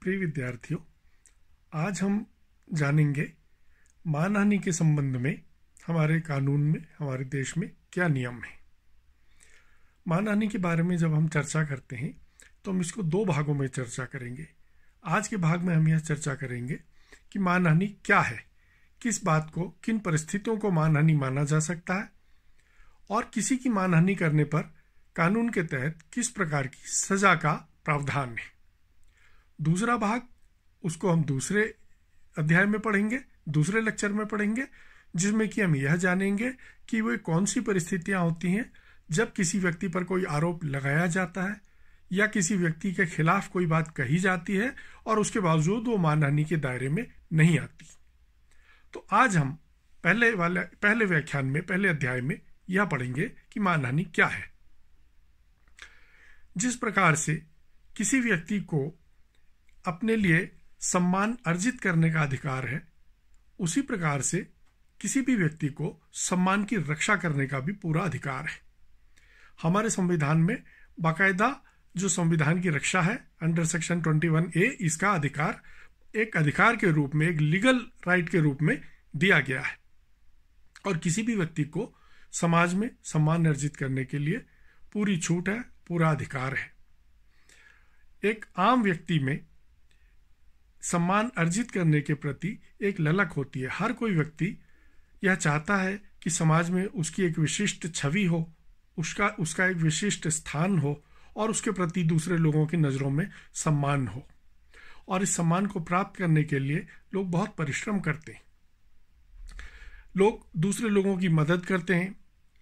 प्रिय विद्यार्थियों, आज हम जानेंगे मानहानि के संबंध में हमारे कानून में, हमारे देश में क्या नियम है। मानहानि के बारे में जब हम चर्चा करते हैं तो हम इसको दो भागों में चर्चा करेंगे। आज के भाग में हम यह चर्चा करेंगे कि मानहानि क्या है, किस बात को, किन परिस्थितियों को मानहानि माना जा सकता है और किसी की मानहानि करने पर कानून के तहत किस प्रकार की सजा का प्रावधान है। दूसरा भाग उसको हम दूसरे अध्याय में पढ़ेंगे, दूसरे लेक्चर में पढ़ेंगे, जिसमें कि हम यह जानेंगे कि वे कौन सी परिस्थितियां होती हैं जब किसी व्यक्ति पर कोई आरोप लगाया जाता है या किसी व्यक्ति के खिलाफ कोई बात कही जाती है और उसके बावजूद वो मानहानि के दायरे में नहीं आती। तो आज हम पहले व्याख्यान में, पहले अध्याय में यह पढ़ेंगे कि मानहानि क्या है। जिस प्रकार से किसी व्यक्ति को अपने लिए सम्मान अर्जित करने का अधिकार है, उसी प्रकार से किसी भी व्यक्ति को सम्मान की रक्षा करने का भी पूरा अधिकार है। हमारे संविधान में बाकायदा जो संविधान की रक्षा है अंडर सेक्शन 21A, इसका अधिकार एक अधिकार के रूप में, एक लीगल राइट के रूप में दिया गया है और किसी भी व्यक्ति को समाज में सम्मान अर्जित करने के लिए पूरी छूट है, पूरा अधिकार है। एक आम व्यक्ति में सम्मान अर्जित करने के प्रति एक ललक होती है। हर कोई व्यक्ति यह चाहता है कि समाज में उसकी एक विशिष्ट छवि हो, उसका एक विशिष्ट स्थान हो और उसके प्रति दूसरे लोगों की नज़रों में सम्मान हो। और इस सम्मान को प्राप्त करने के लिए लोग बहुत परिश्रम करते हैं। लोग दूसरे लोगों की मदद करते हैं,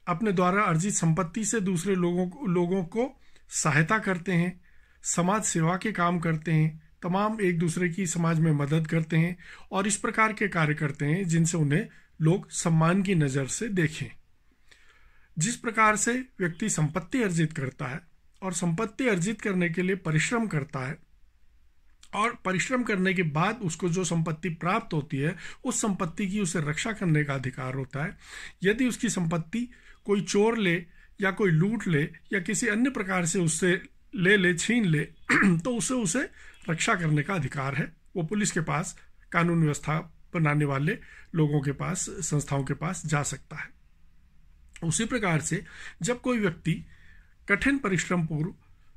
अपने द्वारा अर्जित संपत्ति से दूसरे लोगों को सहायता करते हैं, समाज सेवा के काम करते हैं, तमाम एक दूसरे की समाज में मदद करते हैं और इस प्रकार के कार्य करते हैं जिनसे उन्हें लोग सम्मान की नज़र से देखें। जिस प्रकार से व्यक्ति संपत्ति अर्जित करता है और संपत्ति अर्जित करने के लिए परिश्रम करता है और परिश्रम करने के बाद उसको जो संपत्ति प्राप्त होती है, उस संपत्ति की उसे रक्षा करने का अधिकार होता है। यदि उसकी संपत्ति कोई चोर ले या कोई लूट ले या किसी अन्य प्रकार से उससे ले छीन ले तो उसे रक्षा करने का अधिकार है। वो पुलिस के पास, कानून व्यवस्था बनाने वाले लोगों के पास, संस्थाओं के पास जा सकता है। उसी प्रकार से जब कोई व्यक्ति कठिन परिश्रम पूर्व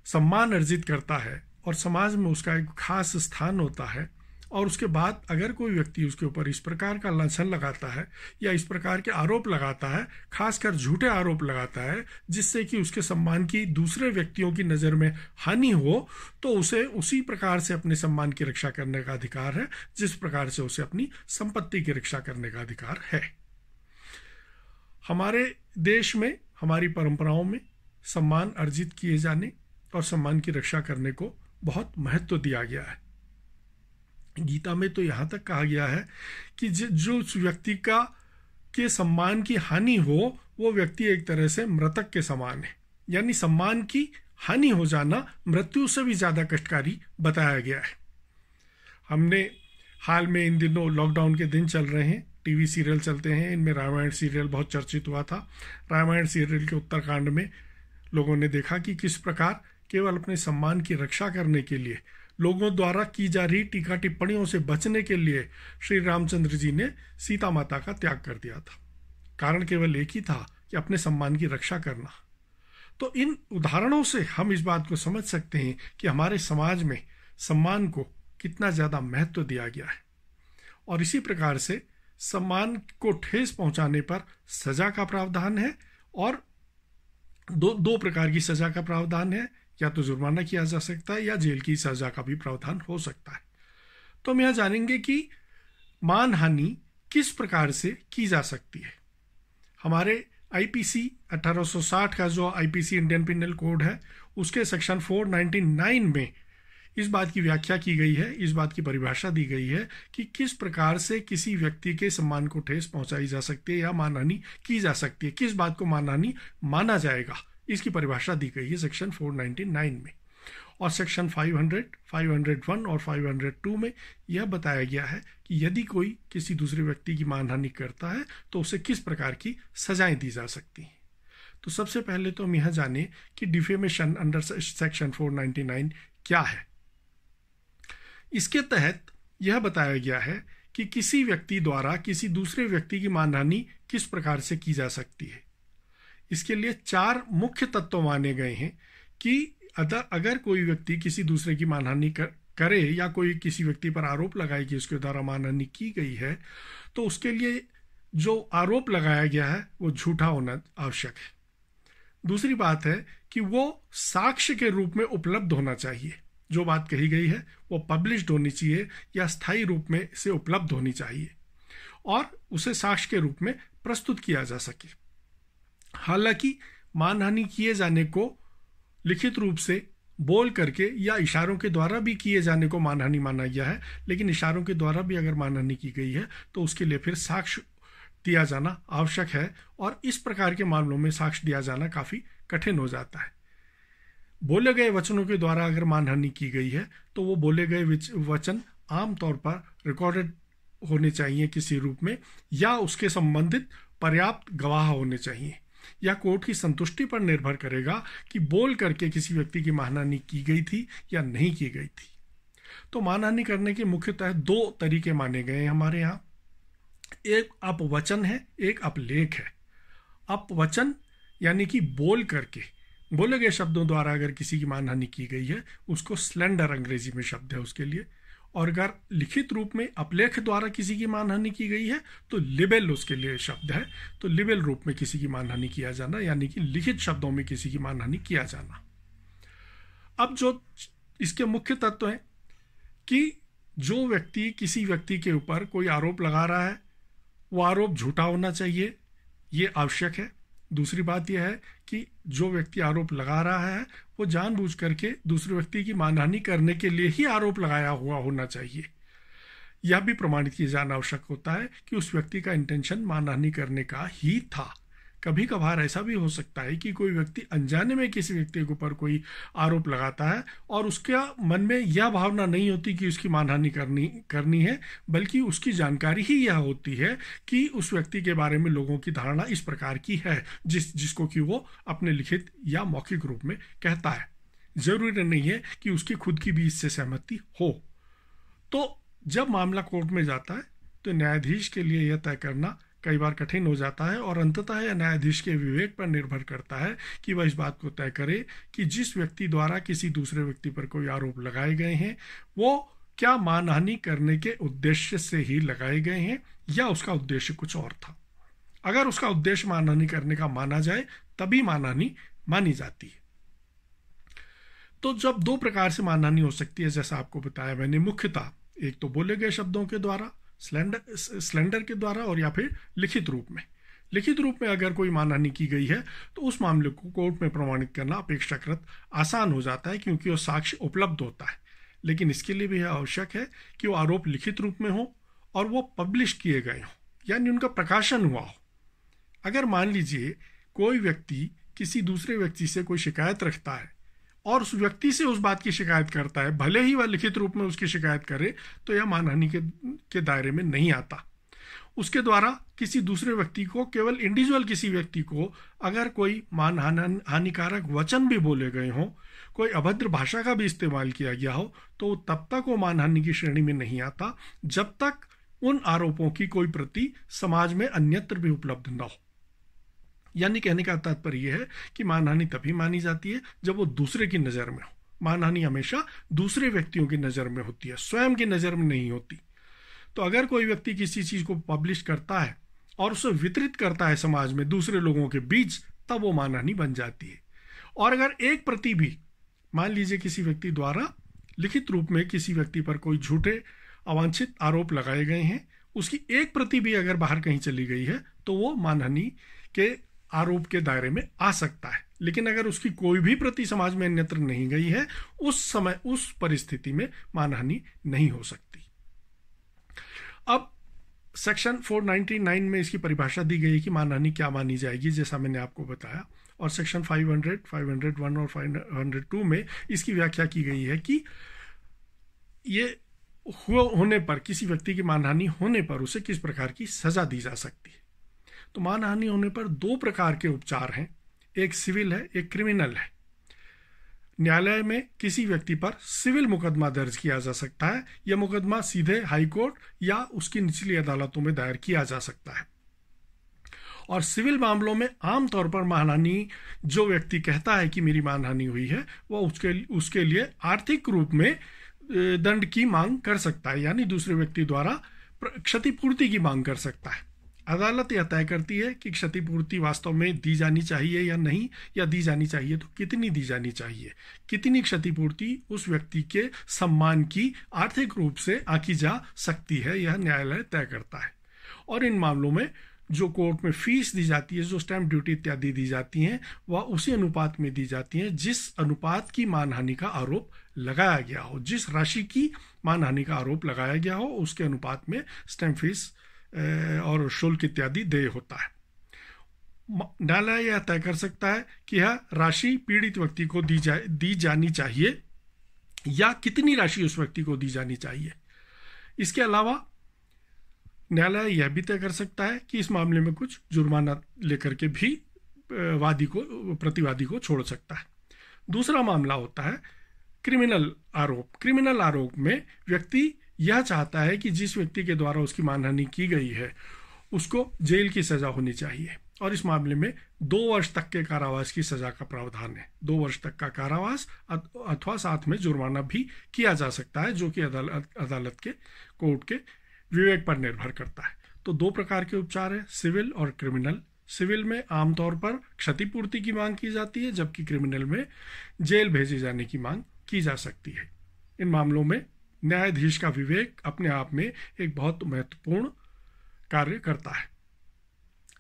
सम्मान अर्जित करता है और समाज में उसका एक खास स्थान होता है और उसके बाद अगर कोई व्यक्ति उसके ऊपर इस प्रकार का लांछन लगाता है या इस प्रकार के आरोप लगाता है, खासकर झूठे आरोप लगाता है जिससे कि उसके सम्मान की दूसरे व्यक्तियों की नज़र में हानि हो, तो उसे उसी प्रकार से अपने सम्मान की रक्षा करने का अधिकार है जिस प्रकार से उसे अपनी संपत्ति की रक्षा करने का अधिकार है। हमारे देश में, हमारी परंपराओं में सम्मान अर्जित किए जाने और सम्मान की रक्षा करने को बहुत महत्व दिया गया है। गीता में तो यहाँ तक कहा गया है कि जो व्यक्ति के सम्मान की हानि हो, वो व्यक्ति एक तरह से मृतक के समान है। यानी सम्मान की हानि हो जाना मृत्यु से भी ज़्यादा कष्टकारी बताया गया है। हमने हाल में, इन दिनों लॉकडाउन के दिन चल रहे हैं, टीवी सीरियल चलते हैं, इनमें रामायण सीरियल बहुत चर्चित हुआ था। रामायण सीरियल के उत्तरकांड में लोगों ने देखा कि किस प्रकार केवल अपने सम्मान की रक्षा करने के लिए, लोगों द्वारा की जा रही टीका टिप्पणियों से बचने के लिए श्री रामचंद्र जी ने सीता माता का त्याग कर दिया था। कारण केवल एक ही था कि अपने सम्मान की रक्षा करना। तो इन उदाहरणों से हम इस बात को समझ सकते हैं कि हमारे समाज में सम्मान को कितना ज़्यादा महत्व दिया गया है। और इसी प्रकार से सम्मान को ठेस पहुंचाने पर सजा का प्रावधान है और दो प्रकार की सजा का प्रावधान है। या तो जुर्माना किया जा सकता है या जेल की सजा का भी प्रावधान हो सकता है। तो हम यह जानेंगे कि मानहानि किस प्रकार से की जा सकती है। हमारे आईपीसी 1860 का जो आईपीसी इंडियन पिनल कोड है, उसके सेक्शन 499 में इस बात की व्याख्या की गई है, इस बात की परिभाषा दी गई है कि किस प्रकार से किसी व्यक्ति के सम्मान को ठेस पहुंचाई जा सकती है या मानहानि की जा सकती है, किस बात को मानहानि माना जाएगा, इसकी परिभाषा दी गई है सेक्शन 499 में। और सेक्शन 500, 501 और 502 में यह बताया गया है कि यदि कोई किसी दूसरे व्यक्ति की मानहानि करता है तो उसे किस प्रकार की सजाएं दी जा सकती हैं। तो सबसे पहले तो हम यह जाने कि डिफेमेशन अंडर सेक्शन 499 क्या है। इसके तहत यह बताया गया है कि किसी व्यक्ति द्वारा किसी दूसरे व्यक्ति की मानहानि किस प्रकार से की जा सकती है। इसके लिए 4 मुख्य तत्व माने गए हैं कि अगर कोई व्यक्ति किसी दूसरे की मानहानि करे या कोई किसी व्यक्ति पर आरोप लगाए कि उसके द्वारा मानहानि की गई है, तो उसके लिए जो आरोप लगाया गया है वो झूठा होना आवश्यक है। दूसरी बात है कि वो साक्ष्य के रूप में उपलब्ध होना चाहिए। जो बात कही गई है वो पब्लिश्ड होनी चाहिए या स्थायी रूप में से उपलब्ध होनी चाहिए और उसे साक्ष्य के रूप में प्रस्तुत किया जा सके। हालांकि मानहानि किए जाने को लिखित रूप से बोल करके या इशारों के द्वारा भी किए जाने को मानहानि माना गया है, लेकिन इशारों के द्वारा भी अगर मानहानि की गई है तो उसके लिए फिर साक्ष्य दिया जाना आवश्यक है और इस प्रकार के मामलों में साक्ष्य दिया जाना काफी कठिन हो जाता है। बोले गए वचनों के द्वारा अगर मानहानि की गई है तो वो बोले गए वचन आमतौर पर रिकॉर्डेड होने चाहिए किसी रूप में, या उसके संबंधित पर्याप्त गवाह होने चाहिए। यह कोर्ट की संतुष्टि पर निर्भर करेगा कि बोल करके किसी व्यक्ति की मानहानि की गई थी या नहीं की गई थी। तो मानहानि करने के मुख्यतः 2 तरीके माने गए हैं हमारे यहाँ। एक अपवचन है, एक अपलेख है। अपवचन यानी कि बोल करके बोले गए शब्दों द्वारा अगर किसी की मानहानि की गई है उसको स्लेंडर अंग्रेजी में शब्द है उसके लिए, और अगर लिखित रूप में अपलेख द्वारा किसी की मानहानि की गई है तो लिबेल उसके लिए शब्द है। तो लिबेल रूप में किसी की मानहानि किया जाना यानी कि लिखित शब्दों में किसी की मानहानि किया जाना। अब जो इसके मुख्य तत्व हैं कि जो व्यक्ति किसी व्यक्ति के ऊपर कोई आरोप लगा रहा है वो आरोप झूठा होना चाहिए, ये आवश्यक है। दूसरी बात यह है कि जो व्यक्ति आरोप लगा रहा है वो जानबूझ करके दूसरे व्यक्ति की मानहानि करने के लिए ही आरोप लगाया हुआ होना चाहिए। यह भी प्रमाणित किया जाना आवश्यक होता है कि उस व्यक्ति का इंटेंशन मानहानि करने का ही था। कभी कभार ऐसा भी हो सकता है कि कोई व्यक्ति अनजाने में किसी व्यक्ति के ऊपर कोई आरोप लगाता है और उसके मन में यह भावना नहीं होती कि उसकी मानहानि करनी है, बल्कि उसकी जानकारी ही यह होती है कि उस व्यक्ति के बारे में लोगों की धारणा इस प्रकार की है जिसको कि वो अपने लिखित या मौखिक रूप में कहता है। जरूरी नहीं है कि उसकी खुद की भी इससे सहमति हो। तो जब मामला कोर्ट में जाता है तो न्यायाधीश के लिए यह तय करना कई बार कठिन हो जाता है और अंततः यह न्यायाधीश के विवेक पर निर्भर करता है कि वह इस बात को तय करे कि जिस व्यक्ति द्वारा किसी दूसरे व्यक्ति पर कोई आरोप लगाए गए हैं वो क्या मानहानि करने के उद्देश्य से ही लगाए गए हैं या उसका उद्देश्य कुछ और था। अगर उसका उद्देश्य मानहानि करने का माना जाए तभी मानहानि मानी जाती है। तो जब 2 प्रकार से मानहानि हो सकती है जैसा आपको बताया मैंने, मुख्यतः एक तो बोले गए शब्दों के द्वारा स्लेंडर के द्वारा और या फिर लिखित रूप में। लिखित रूप में अगर कोई मानहानि की गई है तो उस मामले को कोर्ट में प्रमाणित करना अपेक्षाकृत आसान हो जाता है क्योंकि वो साक्ष्य उपलब्ध होता है। लेकिन इसके लिए भी यह आवश्यक है कि वो आरोप लिखित रूप में हो और वो पब्लिश किए गए हो यानी उनका प्रकाशन हुआ हो। अगर मान लीजिए कोई व्यक्ति किसी दूसरे व्यक्ति से कोई शिकायत रखता है और उस व्यक्ति से उस बात की शिकायत करता है, भले ही वह लिखित रूप में उसकी शिकायत करे, तो यह मानहानि के दायरे में नहीं आता। उसके द्वारा किसी दूसरे व्यक्ति को, केवल इंडिविजुअल किसी व्यक्ति को अगर कोई हानिकारक वचन भी बोले गए हों, कोई अभद्र भाषा का भी इस्तेमाल किया गया हो, तो तब तक वो मानहानि की श्रेणी में नहीं आता जब तक उन आरोपों की कोई प्रति समाज में अन्यत्र भी उपलब्ध न हो। यानी कहने का तात्पर्य यह है कि मानहानि तभी मानी जाती है जब वो दूसरे की नज़र में हो। मानहानि हमेशा दूसरे व्यक्तियों की नज़र में होती है, स्वयं की नज़र में नहीं होती। तो अगर कोई व्यक्ति किसी चीज़ को पब्लिश करता है और उसे वितरित करता है समाज में दूसरे लोगों के बीच, तब वो मानहानि बन जाती है। और अगर एक प्रति भी, मान लीजिए किसी व्यक्ति द्वारा लिखित रूप में किसी व्यक्ति पर कोई झूठे अवांछित आरोप लगाए गए हैं, उसकी एक प्रति भी अगर बाहर कहीं चली गई है तो वो मानहानि के आरोप के दायरे में आ सकता है। लेकिन अगर उसकी कोई भी प्रति समाज में अन्यत्र नहीं गई है, उस समय उस परिस्थिति में मानहानि नहीं हो सकती। अब सेक्शन 499 में इसकी परिभाषा दी गई कि मानहानि क्या मानी जाएगी, जैसा मैंने आपको बताया, और सेक्शन 500, 501 और 502 में इसकी व्याख्या की गई है कि ये होने पर, किसी व्यक्ति की मानहानि होने पर उसे किस प्रकार की सजा दी जा सकती है। तो मानहानि होने पर 2 प्रकार के उपचार हैं, एक सिविल है, एक क्रिमिनल है। न्यायालय में किसी व्यक्ति पर सिविल मुकदमा दर्ज किया जा सकता है। यह मुकदमा सीधे हाई कोर्ट या उसकी निचली अदालतों में दायर किया जा सकता है। और सिविल मामलों में आमतौर पर मानहानि जो व्यक्ति कहता है कि मेरी मानहानि हुई है, वह उसके लिए आर्थिक रूप में दंड की मांग कर सकता है, यानी दूसरे व्यक्ति द्वारा क्षतिपूर्ति की मांग कर सकता है। अदालत यह तय करती है कि क्षतिपूर्ति वास्तव में दी जानी चाहिए या नहीं, या दी जानी चाहिए तो कितनी दी जानी चाहिए। कितनी क्षतिपूर्ति उस व्यक्ति के सम्मान की आर्थिक रूप से आंकी जा सकती है, यह न्यायालय तय करता है। और इन मामलों में जो कोर्ट में फीस दी जाती है, जो स्टैंप ड्यूटी इत्यादि दी जाती हैं, वह उसी अनुपात में दी जाती हैं जिस अनुपात की मानहानि का आरोप लगाया गया हो। जिस राशि की मानहानि का आरोप लगाया गया हो उसके अनुपात में स्टैंप फीस और शुल्क इत्यादि देय होता है। न्यायालय यह तय कर सकता है कि यह राशि पीड़ित व्यक्ति को दी जानी चाहिए या कितनी राशि उस व्यक्ति को दी जानी चाहिए। इसके अलावा न्यायालय यह भी तय कर सकता है कि इस मामले में कुछ जुर्माना लेकर के भी प्रतिवादी को छोड़ सकता है। दूसरा मामला होता है क्रिमिनल आरोप। क्रिमिनल आरोप में व्यक्ति यह चाहता है कि जिस व्यक्ति के द्वारा उसकी मानहानि की गई है उसको जेल की सजा होनी चाहिए, और इस मामले में 2 वर्ष तक के कारावास की सजा का प्रावधान है। 2 वर्ष तक का कारावास अथवा साथ में जुर्माना भी किया जा सकता है, जो कि अदालत के कोर्ट के विवेक पर निर्भर करता है। तो 2 प्रकार के उपचार है, सिविल और क्रिमिनल। सिविल में आमतौर पर क्षतिपूर्ति की मांग की जाती है, जबकि क्रिमिनल में जेल भेजे जाने की मांग की जा सकती है। इन मामलों में न्यायाधीश का विवेक अपने आप में एक बहुत महत्वपूर्ण कार्य करता है।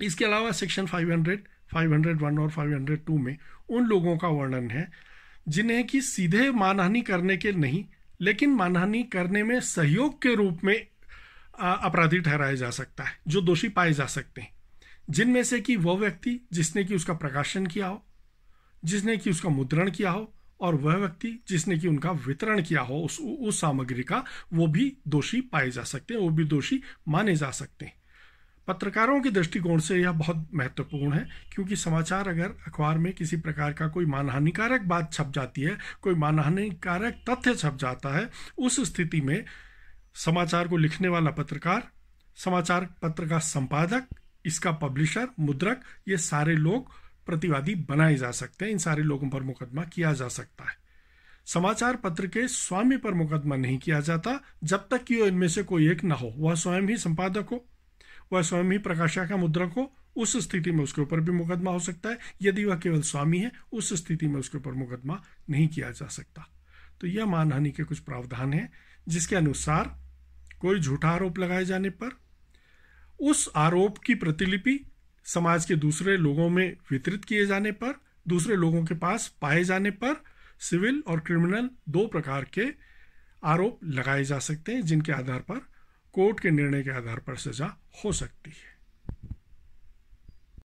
इसके अलावा सेक्शन 500, 501 और 502 में उन लोगों का वर्णन है जिन्हें कि सीधे मानहानि करने के नहीं, लेकिन मानहानि करने में सहयोग के रूप में अपराधी ठहराया जा सकता है, जो दोषी पाए जा सकते हैं। जिनमें से कि वह व्यक्ति जिसने कि उसका प्रकाशन किया हो, जिसने कि उसका मुद्रण किया हो, और वह व्यक्ति जिसने कि उनका वितरण किया हो उस सामग्री का, वो भी दोषी पाए जा सकते हैं, वो भी दोषी माने जा सकते हैं। पत्रकारों के दृष्टिकोण से यह बहुत महत्वपूर्ण है, क्योंकि समाचार अगर अखबार में किसी प्रकार का कोई मानहानिकारक बात छप जाती है, कोई मानहानिकारक तथ्य छप जाता है, उस स्थिति में समाचार को लिखने वाला पत्रकार, समाचार पत्र का संपादक, इसका पब्लिशर, मुद्रक, ये सारे लोग प्रतिवादी बनाए जा सकते हैं। इन सारे लोगों पर मुकदमा किया जा सकता है। समाचार पत्र के स्वामी पर मुकदमा नहीं किया जाता जब तक कि इनमें से कोई एक ना हो, वह स्वयं ही संपादक हो, वह स्वयं ही प्रकाशक का मुद्रक हो। उस स्थिति में उसके ऊपर भी मुकदमा हो सकता है। यदि वह केवल स्वामी है, उस स्थिति में उसके ऊपर मुकदमा नहीं किया जा सकता। तो यह मानहानि के कुछ प्रावधान हैं जिसके अनुसार कोई झूठा आरोप लगाए जाने पर उस आरोप की प्रतिलिपि समाज के दूसरे लोगों में वितरित किए जाने पर, दूसरे लोगों के पास पाए जाने पर सिविल और क्रिमिनल 2 प्रकार के आरोप लगाए जा सकते हैं, जिनके आधार पर कोर्ट के निर्णय के आधार पर सजा हो सकती है।